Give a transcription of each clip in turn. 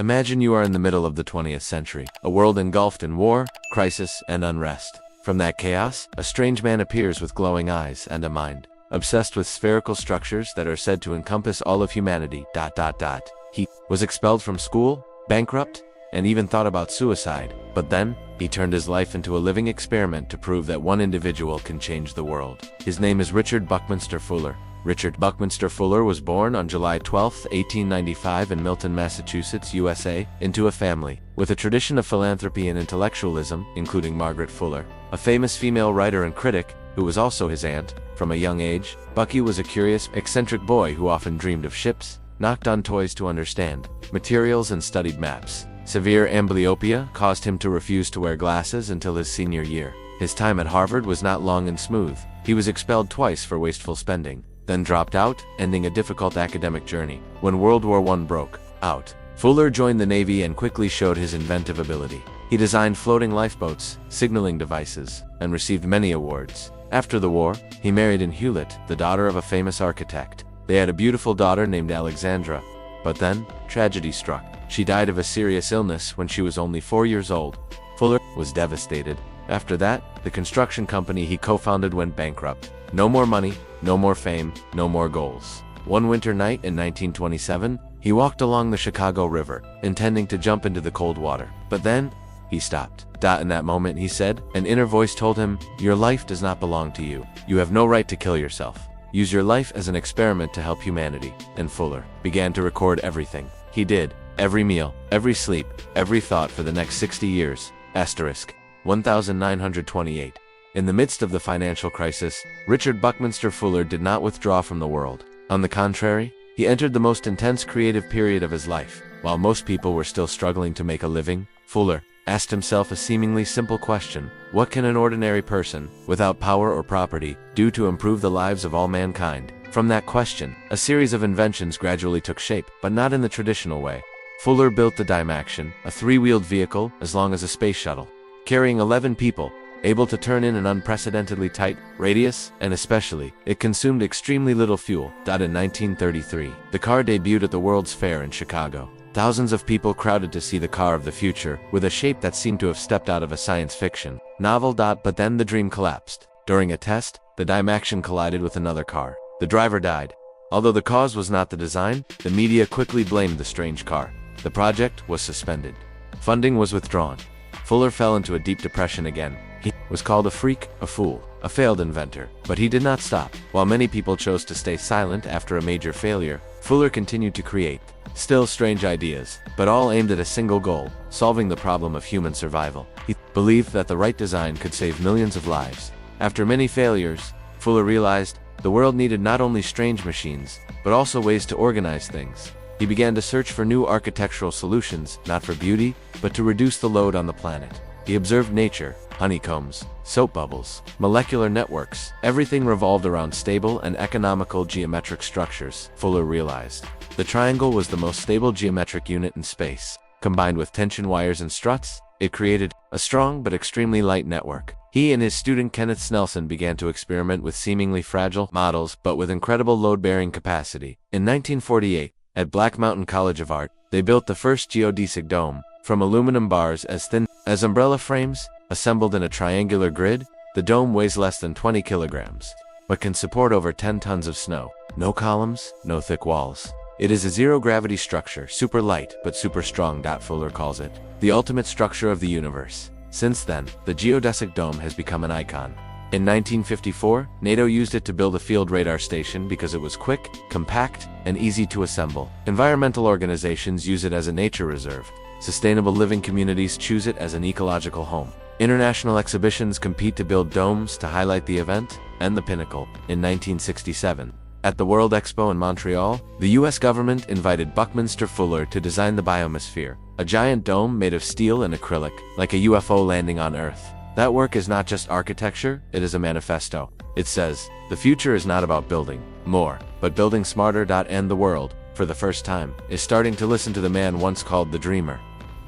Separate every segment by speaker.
Speaker 1: Imagine you are in the middle of the 20th century, a world engulfed in war, crisis, and unrest. From that chaos, a strange man appears with glowing eyes and a mind obsessed with spherical structures that are said to encompass all of humanity. He was expelled from school, bankrupt, and even thought about suicide. But then, he turned his life into a living experiment to prove that one individual can change the world. His name is Richard Buckminster Fuller. Richard Buckminster Fuller was born on July 12, 1895 in Milton, Massachusetts, USA, into a family with a tradition of philanthropy and intellectualism, including Margaret Fuller, a famous female writer and critic, who was also his aunt. From a young age, Bucky was a curious, eccentric boy who often dreamed of ships, knocked on toys to understand materials, and studied maps. Severe amblyopia caused him to refuse to wear glasses until his senior year. His time at Harvard was not long and smooth. He was expelled twice for wasteful spending, then dropped out, ending a difficult academic journey. When World War I broke out, Fuller joined the Navy and quickly showed his inventive ability. He designed floating lifeboats, signaling devices, and received many awards. After the war, he married in Hewlett, the daughter of a famous architect. They had a beautiful daughter named Alexandra. But then, tragedy struck. She died of a serious illness when she was only 4 years old. Fuller was devastated. After that, the construction company he co-founded went bankrupt. No more money, no more fame, no more goals. One winter night in 1927, he walked along the Chicago River, intending to jump into the cold water. But then, he stopped. In that moment, he said, an inner voice told him, "Your life does not belong to you. You have no right to kill yourself. Use your life as an experiment to help humanity." And Fuller began to record everything he did, every meal, every sleep, every thought for the next 60 years. 1928. In the midst of the financial crisis, Richard Buckminster Fuller did not withdraw from the world. On the contrary, he entered the most intense creative period of his life. While most people were still struggling to make a living, Fuller asked himself a seemingly simple question: what can an ordinary person, without power or property, do to improve the lives of all mankind? From that question, a series of inventions gradually took shape, but not in the traditional way. Fuller built the Dymaxion, a 3-wheeled vehicle as long as a space shuttle, carrying 11 people, able to turn in an unprecedentedly tight radius, and especially, it consumed extremely little fuel. In 1933, the car debuted at the World's Fair in Chicago. Thousands of people crowded to see the car of the future, with a shape that seemed to have stepped out of a science fiction novel. But then the dream collapsed. During a test, the Dymaxion collided with another car. The driver died. Although the cause was not the design, the media quickly blamed the strange car. The project was suspended. Funding was withdrawn. Fuller fell into a deep depression again. He was called a freak, a fool, a failed inventor. But he did not stop. While many people chose to stay silent after a major failure, Fuller continued to create still strange ideas, but all aimed at a single goal: solving the problem of human survival. He believed that the right design could save millions of lives. After many failures, Fuller realized the world needed not only strange machines, but also ways to organize things. He began to search for new architectural solutions, not for beauty, but to reduce the load on the planet. He observed nature, honeycombs, soap bubbles, molecular networks. Everything revolved around stable and economical geometric structures. Fuller realized the triangle was the most stable geometric unit in space. Combined with tension wires and struts, it created a strong but extremely light network. He and his student Kenneth Snelson began to experiment with seemingly fragile models, but with incredible load-bearing capacity. In 1948, at Black Mountain College of Art, they built the first Geodesic Dome. From aluminum bars as thin as umbrella frames, assembled in a triangular grid, the dome weighs less than 20 kilograms, but can support over 10 tons of snow. No columns, no thick walls. It is a zero-gravity structure, super light but super strong. Fuller calls it the ultimate structure of the universe. Since then, the Geodesic Dome has become an icon. In 1954, NATO used it to build a field radar station because it was quick, compact, and easy to assemble. Environmental organizations use it as a nature reserve. Sustainable living communities choose it as an ecological home. International exhibitions compete to build domes to highlight the event and the pinnacle. In 1967, at the World Expo in Montreal, the US government invited Buckminster Fuller to design the Biosphere, a giant dome made of steel and acrylic, like a UFO landing on Earth. That work is not just architecture, it is a manifesto. It says, the future is not about building more, but building smarter. And the world, for the first time, is starting to listen to the man once called the dreamer.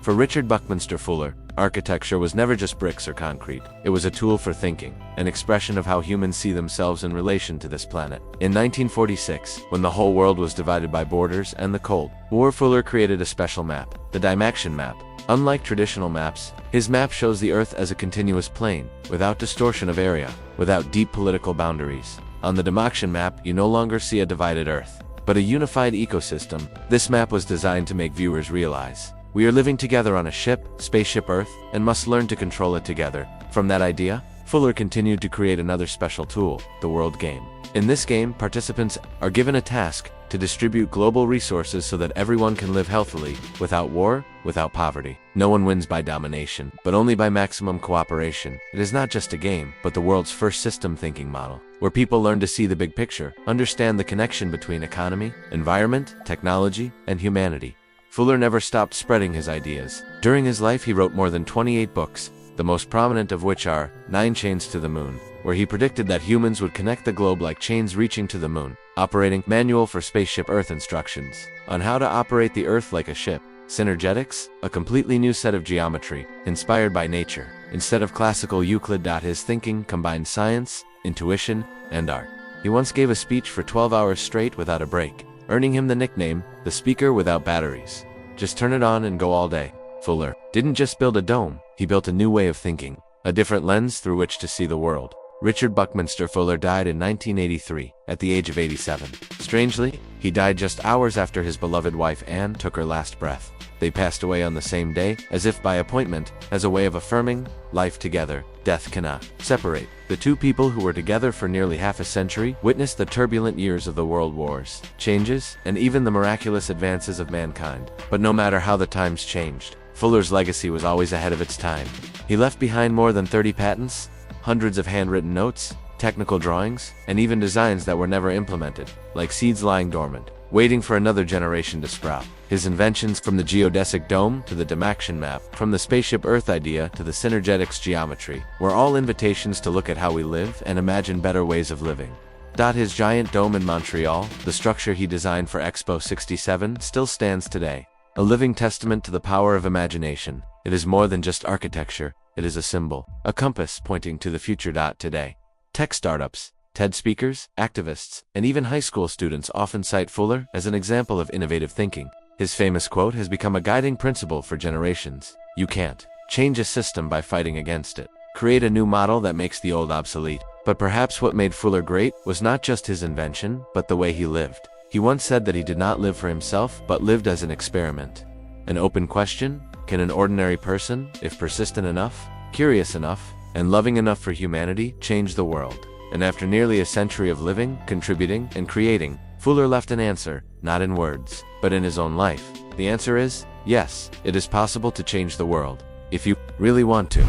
Speaker 1: For Richard Buckminster Fuller, Architecture was never just bricks or concrete. It was a tool for thinking, an expression of how humans see themselves in relation to this planet. In 1946, when the whole world was divided by borders and the Cold War, Fuller created a special map, the Dymaxion Map. Unlike traditional maps, his map shows the Earth as a continuous plane, without distortion of area, without deep political boundaries. On the Dymaxion Map, you no longer see a divided Earth, but a unified ecosystem. This map was designed to make viewers realize we are living together on a ship, Spaceship Earth, and must learn to control it together. From that idea, Fuller continued to create another special tool, the World Game. In this game, participants are given a task to distribute global resources so that everyone can live healthily, without war, without poverty. No one wins by domination, but only by maximum cooperation. It is not just a game, but the world's first system thinking model, where people learn to see the big picture, understand the connection between economy, environment, technology, and humanity. Fuller never stopped spreading his ideas. During his life, he wrote more than 28 books, the most prominent of which are 9 Chains to the Moon, where he predicted that humans would connect the globe like chains reaching to the moon. Operating Manual for Spaceship Earth Instructions on how to operate the Earth like a ship. Synergetics, a completely new set of geometry, inspired by nature. Instead of classical Euclid. His thinking combined science, intuition, and art. He once gave a speech for 12 hours straight without a break, earning him the nickname, the speaker without batteries. Just turn it on and go all day. Fuller didn't just build a dome, he built a new way of thinking, a different lens through which to see the world. Richard Buckminster Fuller died in 1983, at the age of 87. Strangely, he died just hours after his beloved wife Anne took her last breath. They passed away on the same day, as if by appointment, as a way of affirming, life together, death cannot separate. The two people who were together for nearly half a century witnessed the turbulent years of the world wars, changes, and even the miraculous advances of mankind. But no matter how the times changed, Fuller's legacy was always ahead of its time. He left behind more than 30 patents, hundreds of handwritten notes, technical drawings, and even designs that were never implemented, like seeds lying dormant, waiting for another generation to sprout. His inventions, from the Geodesic Dome to the Dymaxion Map, from the Spaceship Earth idea to the synergetics geometry, were all invitations to look at how we live and imagine better ways of living. His giant dome in Montreal, the structure he designed for Expo 67, still stands today, a living testament to the power of imagination. It is more than just architecture. It is a symbol, a compass pointing to the future. Today, tech startups, TED speakers, activists, and even high school students often cite Fuller as an example of innovative thinking. His famous quote has become a guiding principle for generations. You can't change a system by fighting against it. Create a new model that makes the old obsolete. But perhaps what made Fuller great was not just his invention, but the way he lived. He once said that he did not live for himself, but lived as an experiment. An open question: can an ordinary person, if persistent enough, curious enough, and loving enough for humanity, change the world? And after nearly a century of living, contributing, and creating, Fuller left an answer, not in words, but in his own life. The answer is, yes, it is possible to change the world, if you really want to.